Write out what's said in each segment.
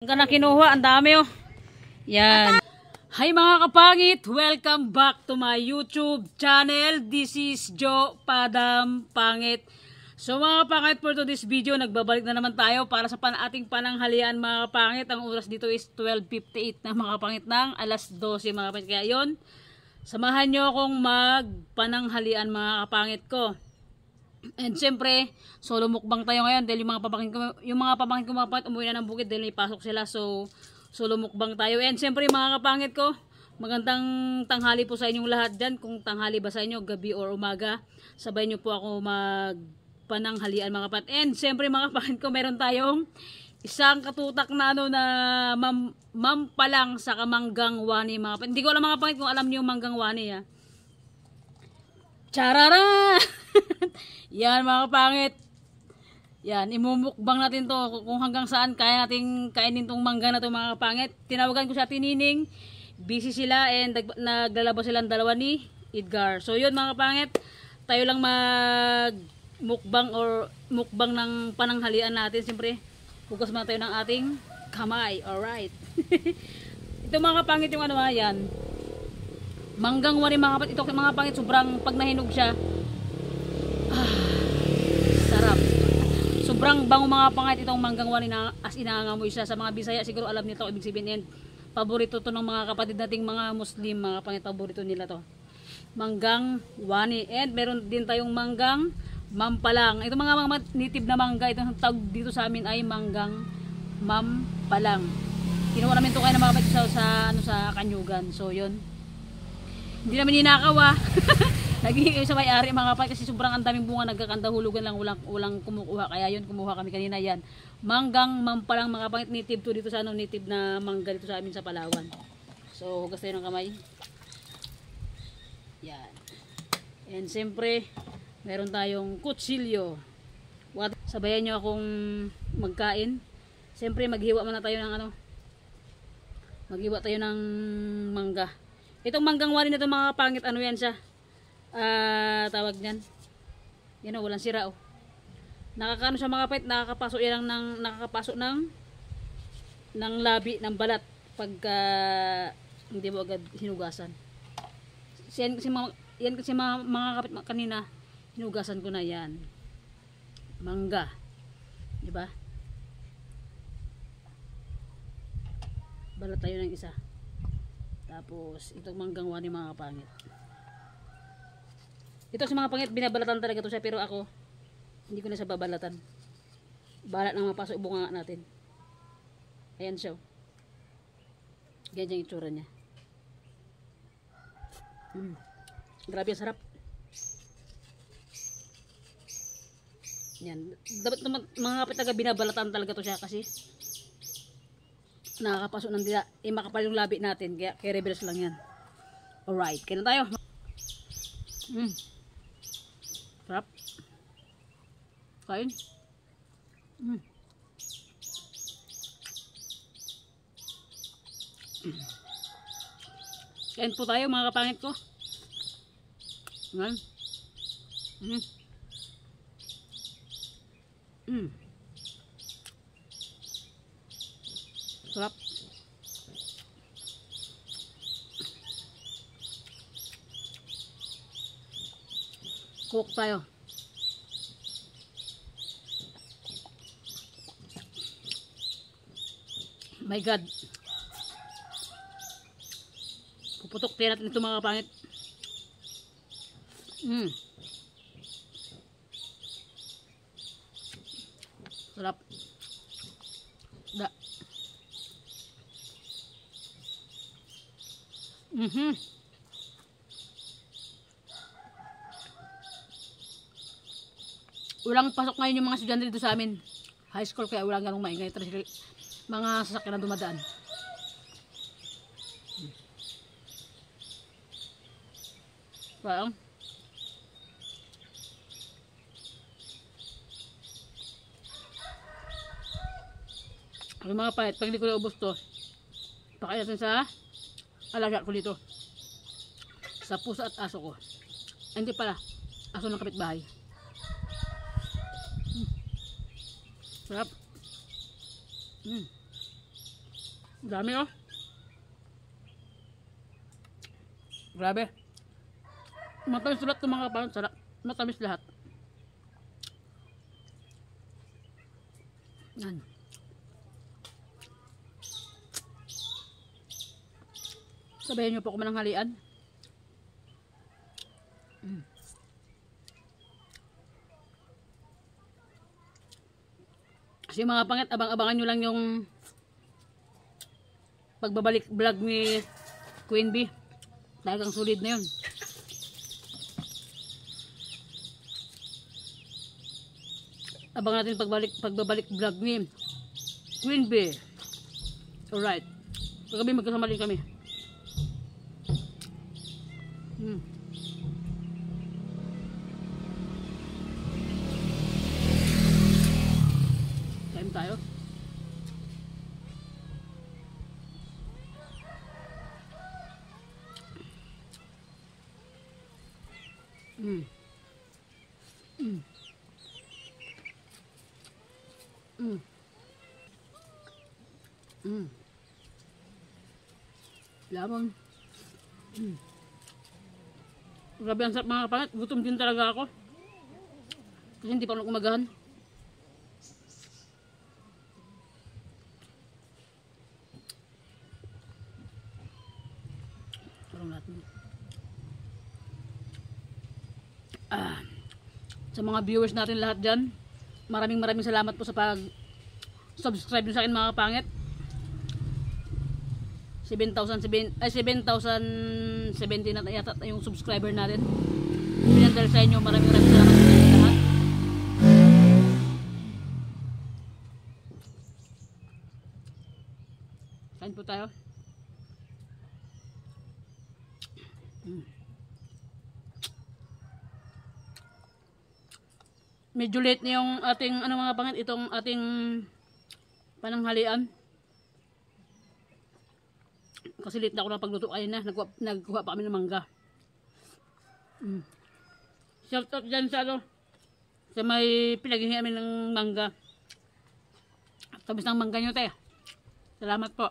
Ang ka na kinuha, ang dami oh. Yan. Hi mga kapangit, welcome back to my YouTube channel. This is Joe Padam Pangit. So mga kapangit, for today's video, nagbabalik na naman tayo para sa ating pananghalian mga kapangit. Ang oras dito is 12:58 na mga kapangit ng alas 12 mga kapangit. Kaya yun, samahan nyo akong magpananghalian mga kapangit ko. And siyempre, solo mukbang tayo ngayon dahil yung mga pamangkin ko mga kapangit umuwi na ng bukid dahil may pasok sila. So, solo mukbang tayo. And siyempre mga kapangit ko, magandang tanghali po sa inyong lahat dyan. Kung tanghali ba sa inyo, gabi or umaga, sabay nyo po ako magpananghalian mga kapangit. And siyempre mga kapangit ko, meron tayong isang katutak na na mampalang sa manggang wani mga kapangit. Hindi ko alam mga kapangit kung alam niyo yung manggang wani ha. Charara! Yan mga kapangit. Yan, imumukbang natin to kung hanggang saan kaya nating kainin tong mangga na to mga kapangit. Tinawagan ko sa Tinining, busy sila and naglalabas silang dalawa ni Edgar. So yun mga kapangit, tayo lang magmukbang or mukbang ng pananghalian natin. Siyempre, hugas muna tayo ng ating kamay. Alright. Ito mga kapangit yung ano yan. Manggang wani mga kapangit. Ito mga kapangit, sobrang pag nahinog siya. Sarap. Sobrang bango mga kapangit itong manggang wani na as inangamoy siya. Sa mga Bisaya siguro alam nito ibig sabihin and paborito to ng mga kapatid nating mga Muslim mga kapangit, paborito nila to. Manggang wani and meron din tayong manggang mampalang. Ito mga native na mangga, itong tawag dito sa amin ay manggang mampalang. Kinuha namin to kayo ng mga kapatid sa Kanyugan. So yun. Hindi namin ninakaw Naging sa may-ari mga kapatid kasi sobrang ang daming bunga, nagkakandahulugan lang, walang kumukuha. Kaya yun, kumuha kami kanina yan. Manggang mampalang mga kapatid, native to dito sa native na mangga dito sa amin sa Palawan. So, hugas tayo ng kamay. Yan. And siyempre, meron tayong kutsilyo. Sabayan nyo akong magkain. Siyempre, maghiwa muna tayo ng maghiwa tayo ng mangga. Itong manggang wari na ito mga kapangit, ano yan siya? Tawag niyan. Yan o, walang sira o. Nakakaano siya mga kapit, nakakapasok yan ng labi, ng balat pagka hindi mo agad hinugasan. Yan kasi mga kapit kanina, hinugasan ko na yan. Mangga. Diba? Balat tayo ng isa. Tapos, itong manggang wani mga kapangit. Ito sa mga pangit, binabalatan talaga to siya. Pero ako, hindi ko na siya babalatan. Balat nang mapasok bunga natin. Ayan siya. Ganyan yung itsura niya. Grabe ang sarap. Yan. Dapat mga kapit talaga binabalatan talaga to siya kasi nakakapasok ng dila. Makapal yung labi natin. Kaya reverse lang yan. Alright. Kaya na tayo. Sarap. Kain. Kain po tayo mga kapangit ko. Ngayon. Sarap. Cook tayo. My God. Puputok tayo natin ito mga kapangit. Sarap. Da. Walang pasok ngayon yung mga estudyante dito sa amin. High school kaya walang ganong maingay. Mga sasakyan na dumadaan. Parang yung mga pahit, pag hindi ko naubos to, pakain natin sa alaga ko dito. Sa pusa at aso ko. Hindi pala, aso ng kapitbahay. Sarap. Dami oh. Grabe. Matamis lahat ng mga kapangit. Sarap. Matamis lahat. Yan. Sabayan niyo po ako mananghalian. Kasi mga pangit, abang-abangan nyo lang yung pagbabalik vlog ni Queen Bee. Talagang solid na yun. Abang natin pagbabalik vlog ni Queen Bee. Alright. Paggabi magkasama din kami. Kain tayo. Lamang. Grabe ang sarap mga kapangit. Gutom din talaga ako. Kasi hindi pa ako kumagahan. Parang natin. Sa mga viewers natin lahat dyan, maraming salamat po sa pag-subscribe sa akin mga kapangit. 7,070 na yata yung subscriber natin. Pinandal sa inyo, maraming salamat sa inyo lahat. Kain po tayo. Medyo late na yung ating mga pangit, itong ating pananghalian. Kasi late na ako na pagluto kanina. Nagkuha pa kami ng mangga. Shout out dyan sa may pinaghingi kami ng mangga. Tabis ng mangga nyo tayo. Salamat po.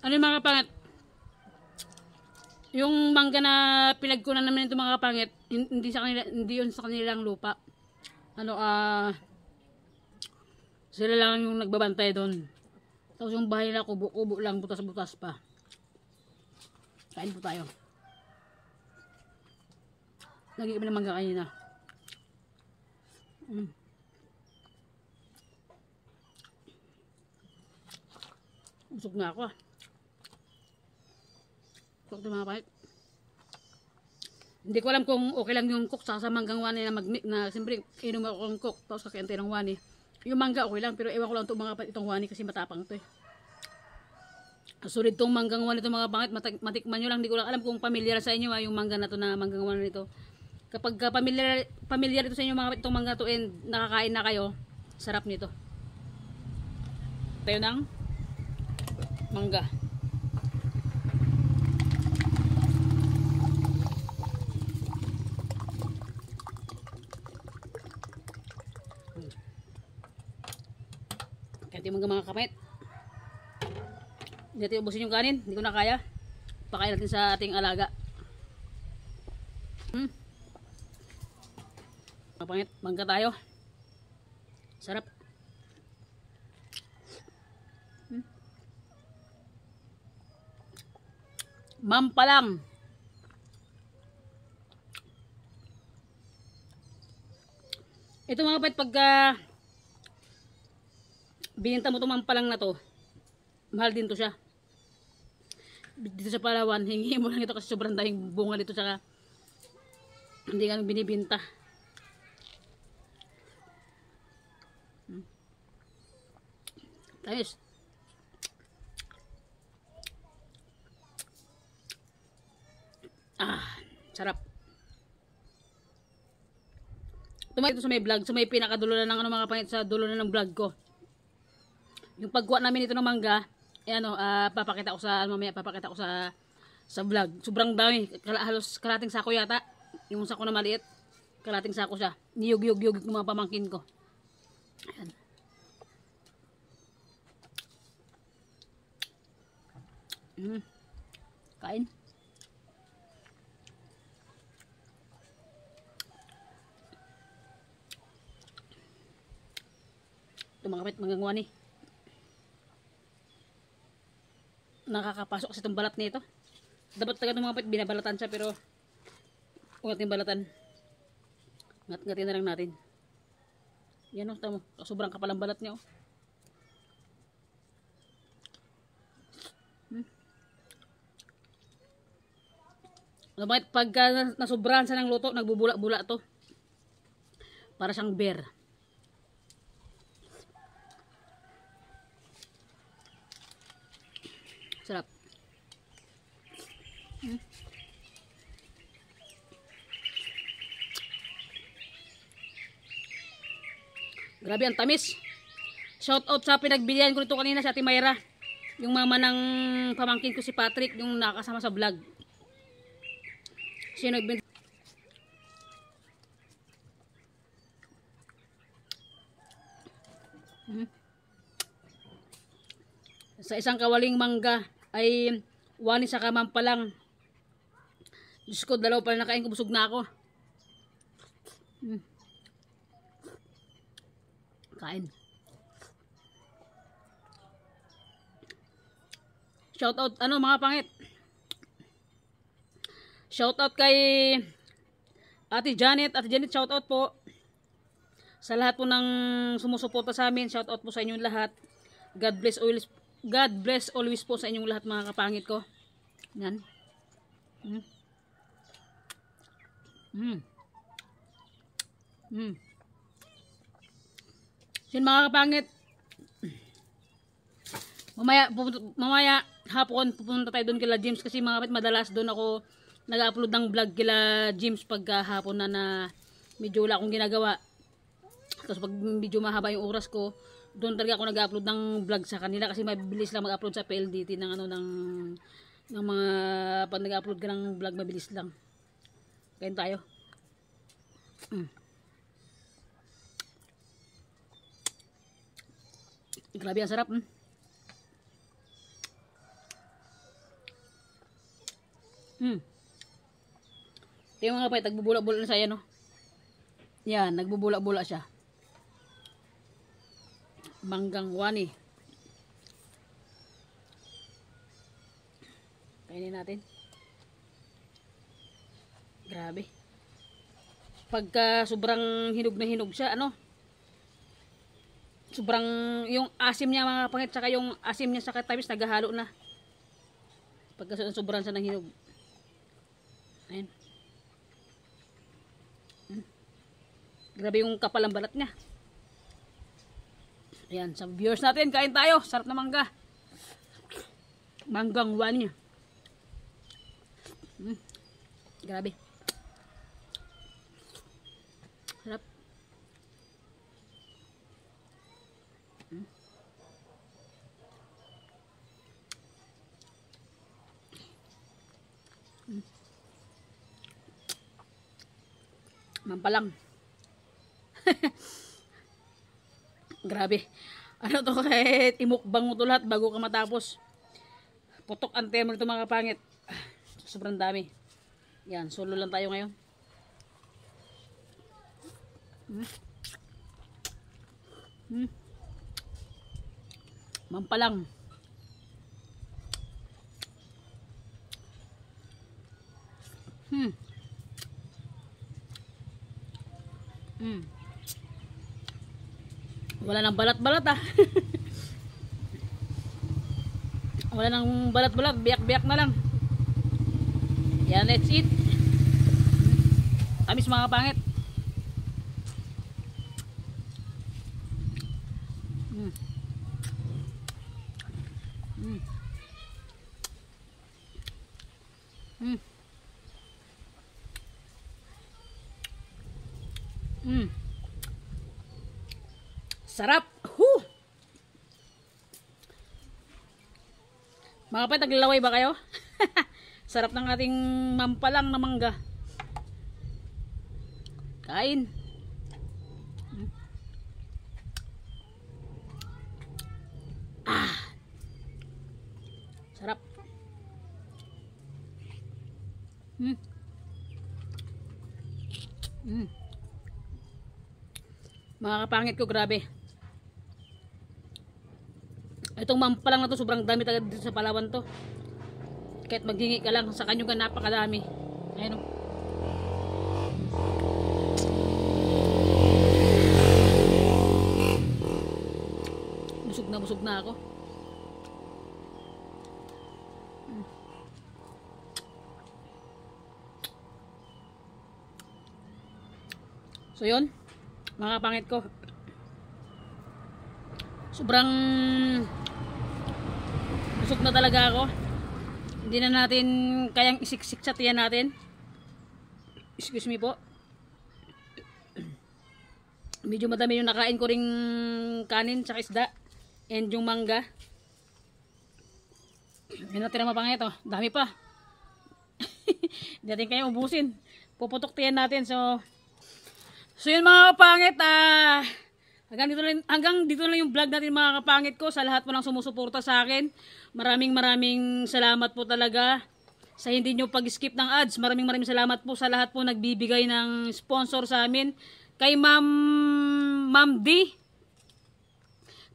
Ano yung mga kapangit? Yung mangga na pinagkunan namin ito mga kapangit, hindi yun sa kanilang lupa. Sila lang yung nagbabantay doon. Tapos yung bahay nila kubo-kubo lang, butas-butas pa. Kain po tayo. Lagi kami ng mangga kanina. Busog na ako. Busog na mga pahit. Hindi ko alam kung okay lang yung cook sa manggang wani na siyempre inom ako ng cook tapos kakaintay ng wani. Yung mangga okay lang pero ewan ko lang itong mga itong wani kasi matapang to eh. Sulit tong manggang wani itong mga pangit, matikman nyo lang. Hindi ko lang alam kung familiar sa inyo yung mangga na to na manggang wani nito. Kapag familiar ito sa inyo mga itong mangga to and nakakain na kayo, sarap nito. Tayo ng mangga. Kaya yung mga kapit. Hindi natin ubusin yung kanin. Hindi ko na kaya. Pakain natin sa ating alaga. Kapangit, mangga tayo. Sarap. Ma'am pa lang. Ito mga kapit, pagka bininta mo itong mampalang na to, mahal din to siya. Dito sa Palawan, hingi mo lang ito kasi sobrang daming bunga dito, saka hindi ka binibinta. Ayos. Sarap. Tumay ito sa may vlog, sa may pinakadulo na ng mga pangit, sa dulo na ng vlog ko. Yung pagkuha namin ito ng mangga, papakita ko sa vlog. Sobrang dami, halos kalating sako yata. Yung sako na maliit, kalating sako siya. Niyog-yog-yog ng mga pamangkin ko. Ayan. Kain. Ito mga kapit, mga ngwani. Nakakapasok sa itong balat nito. Dapat talaga itong mga kapit, binabalatan siya pero kung ating balatan, ngat-ngatin na lang natin. Yan o, tamo. Sobrang kapal ang balat niya o. Ano bakit pagka nasubrahan sa ng luto, nagbubula-bula to. Para siyang bear. Sarap. Grabe ang tamis. Shout out sa pinagbilihan ko nito kanina sa Ate Mayra. Yung mama ng pamangkin ko si Patrick, yung nakasama sa vlog. Siya nagbenta. Sa isang kawaling mangga ay wani sa kamam pa lang. Diyos ko, dalaw pala nakain ko, busog na ako. Kain. Shout out, ano mga pangit. Shout out kay Ate Janet. Ate Janet, shout out po. Sa lahat po ng sumusuporta sa amin, shout out po sa inyong lahat. God bless always. God bless always po sa inyong lahat mga kapangit ko. Yan. Yun mga kapangit. Mamaya hapon pupunta tayo doon kila James kasi mga kapit madalas doon ako nag-upload ng vlog kila James pagka hapon na medyo wala akong ginagawa. Tapos pag medyo mahaba yung oras ko, doon talaga ako nag-upload ng vlog sa kanila kasi mabilis lang mag-upload sa PLDT ng ano ng mga pag nag-upload ka ng vlog mabilis lang. Kain tayo. Grabe ang sarap. Ito yung mga kapay, nagbubula-bula na saya, no? Yan, nagbubula-bula siya. Manggang wani. Kainin natin. Grabe. Pagka sobrang hinog na hinog siya, ano? Sobrang, yung asim niya mga kapangit, saka yung asim niya sa tamis, naghahalo na. Pagka sobrang siya ng hinog. Ayan. Grabe yung kapal ang balat niya. Ayan, sa viewers natin, kain tayo. Sarap na mangga. Manggang wani. Grabe. Sarap. Mampalang. Grabe. Ano to kahit imukbang mo to lahat bago ka matapos. Putok ang tema nito mga kapangit. Sobrang dami. Yan, solo lang tayo ngayon. Mampalang. Wala nang balat-balat ah. Wala nang balat-balat, biyak-biyak na lang. Yan, let's eat. Tamis mga pangit. Sarap. Mga kapatid, naglalaway ba kayo? Sarap ng ating mampalang na mangga. Kain. Sarap. Mga kapangit ko, grabe. Itong mampalang na to, sobrang dami talaga dito sa Palawan to. Kahit maghingi ka lang, sa kanyo ka napakadami. Ayun o. Busog na ako. So yun, mga kapangit ko. Sobrang busog na talaga ako. Hindi na natin kayang isiksik sa tiyan natin. Excuse me po. Medyo madami yung nakain ko ring kanin sa isda and yung mangga. May natira mapangit oh. Dami pa. Hindi natin kaya ubusin. Puputok tiyan natin. So yun mga kapangit, hanggang dito lang yung vlog natin mga kapangit ko. Sa lahat po ng sumusuporta sa akin, maraming salamat po talaga sa hindi nyo pag-skip ng ads. Maraming salamat po sa lahat po nagbibigay ng sponsor sa amin. Kay Ma'am D,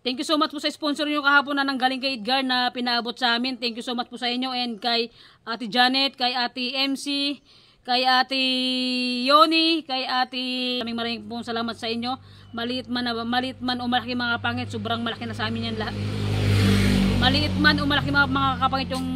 thank you so much po sa sponsor nyo kahapon na nanggaling kay Edgar na pinaabot sa amin. Thank you so much po sa inyo, and kay Ate Janet, kay Ate MC, kay Ate Yoni, kay Ate, maraming pong salamat sa inyo. Maliit man o malaki mga kapangit, sobrang malaki na sa amin yan lahat. Maliit man o malaki mga kapangit yung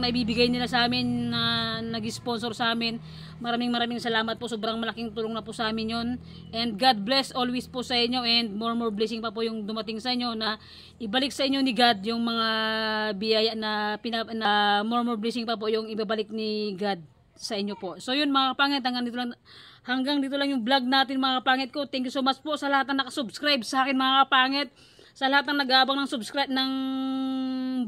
naibibigay nila sa amin, na nag-sponsor sa amin. Maraming salamat po, sobrang malaking tulong na po sa amin yon. And God bless always po sa inyo, and more blessing pa po yung dumating sa inyo, na ibalik sa inyo ni God yung mga biyaya na more blessing pa po yung ibabalik ni God sa inyo po. So yun mga kapangit, hanggang dito lang yung vlog natin mga kapangit ko. Thank you so much po sa lahat na nakasubscribe sa akin mga kapangit, sa lahat ng nag-aabang ng subscribe ng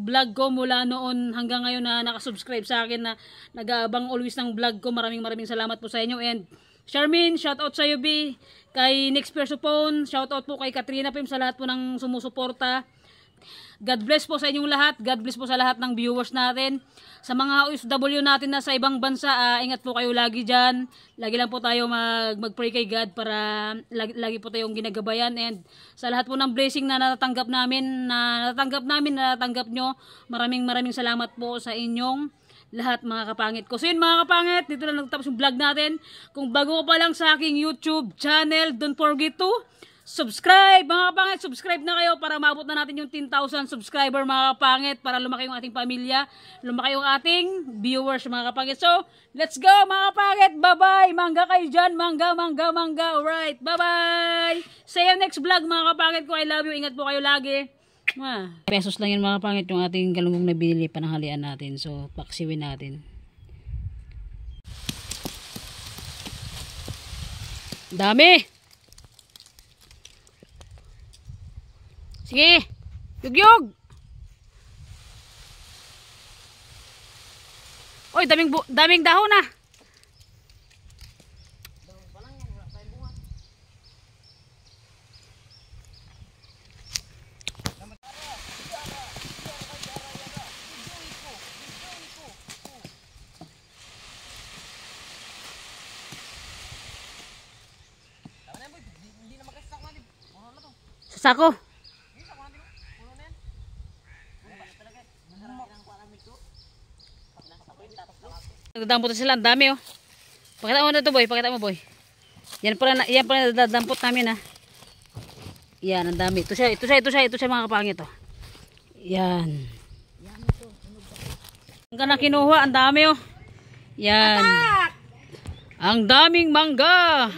vlog ko mula noon hanggang ngayon na nakasubscribe sa akin, na nag-aabang always ng vlog ko. Maraming salamat po sa inyo. And Charmaine, shout out sa iyo B. Kay Next Persopone, shout out po kay Katrina Pim, sa lahat po ng sumusuporta. God bless po sa inyong lahat. God bless po sa lahat ng viewers natin. Sa mga OFW natin na sa ibang bansa, ingat po kayo lagi dyan. Lagi lang po tayo mag-pray kay God para lagi po tayong ginagabayan. And sa lahat po ng blessing na natatanggap nyo, maraming salamat po sa inyong lahat mga kapangit ko. So yun mga kapangit, dito lang nagtapos yung vlog natin. Kung bago pa lang sa aking YouTube channel, don't forget to subscribe mga kapangit. Subscribe na kayo para maabot na natin yung 10,000 subscriber mga kapangit, para lumaki yung ating pamilya, lumaki yung ating viewers mga kapangit. So let's go mga kapangit, bye bye. Mangga kayo dyan, mangga. Alright, bye bye. See you next vlog mga kapangit ko. I love you, ingat po kayo lagi. Pesos lang yun mga kapangit, yung ating galunggong nabili, pananghalian natin. So paksiwin natin. Dami. Sige, yugyug. Oy, daming dahon na. Sa sako. Nagdampot na sila, ang dami oh. Pakita mo na ito boy, pakita mo boy. Yan pala nagdampot namin ha. Yan, ang dami. Ito siya mga kapangit oh. Yan. Ang gana kinuha, ang dami oh. Yan. Ang daming mangga.